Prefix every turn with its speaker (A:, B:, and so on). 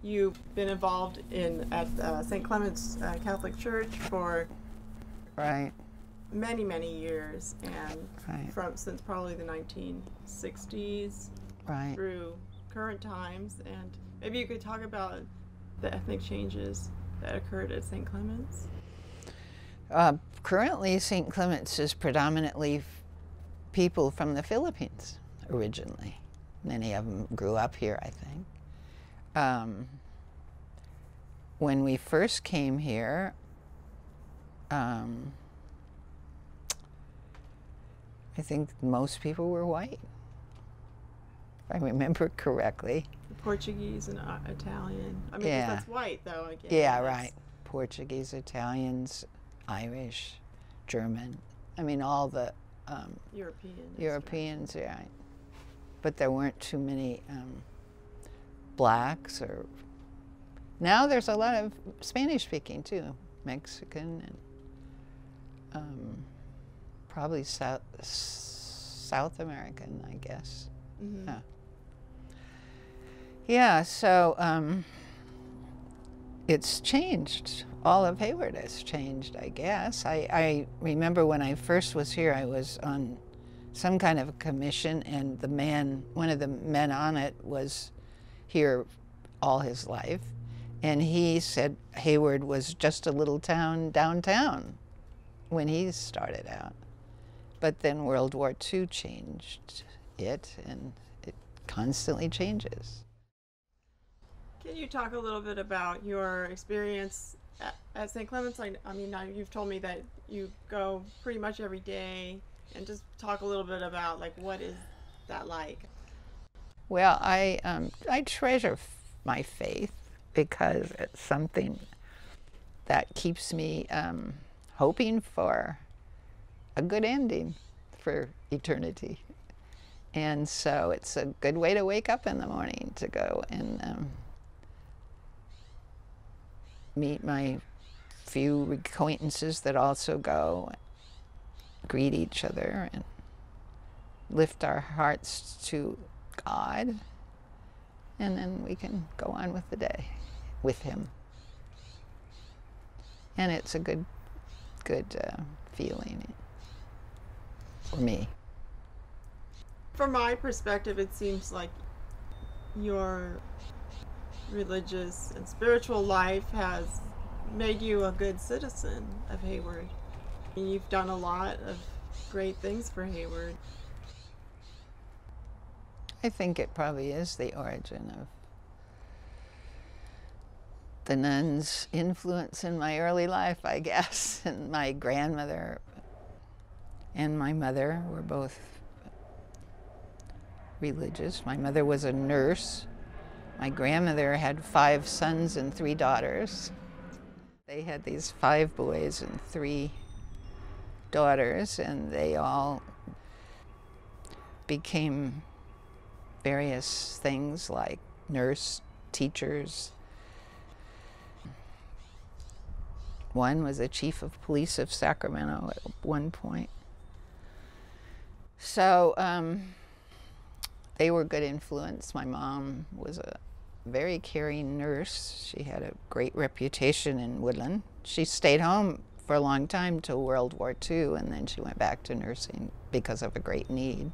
A: You've been involved at St. Clement's Catholic Church for
B: Right,
A: many, many years, and
B: right,
A: since probably the 1960s
B: right.
A: through current times. And maybe you could talk about the ethnic changes that occurred at St. Clement's.
B: Currently, St. Clement's is predominantly people from the Philippines originally. Many of them grew up here, I think. When we first came here, I think most people were white, if I remember correctly.
A: Portuguese and Italian. I mean,
B: Yeah.
A: that's white, though, again.
B: Yeah, right. Portuguese, Italians, Irish, German. I mean, all the Europeans, yeah. But there weren't too many blacks or. Now there's a lot of Spanish speaking too, Mexican and probably South American, I guess.
A: Mm-hmm.
B: Yeah. Yeah, so it's changed. All of Hayward has changed, I guess. I remember when I first was here, I was on some kind of a commission, and one of the men on it was here all his life. And he said Hayward was just a little town downtown when he started out. But then World War II changed it, and it constantly changes.
A: Can you talk a little bit about your experience at St. Clement's? I mean, now you've told me that you go pretty much every day, and just talk a little bit about, like, what is that like?
B: Well, I treasure my faith because it's something that keeps me hoping for a good ending for eternity. And so it's a good way to wake up in the morning to go and meet my few acquaintances that also go, greet each other, and lift our hearts to God, and then we can go on with the day with Him. And it's a good feeling for me.
A: From my perspective, it seems like your religious and spiritual life has made you a good citizen of Hayward. You've done a lot of great things for Hayward.
B: I think it probably is the origin of the nuns' influence in my early life, I guess. And my grandmother and my mother were both religious. My mother was a nurse. My grandmother had 5 sons and 3 daughters. They had these 5 boys and 3 daughters, and they all became various things like nurse, teachers. One was the chief of police of Sacramento at one point. So they were good influence. My mom was a very caring nurse. She had a great reputation in Woodland. She stayed home for a long time till World War II, and then she went back to nursing because of a great need.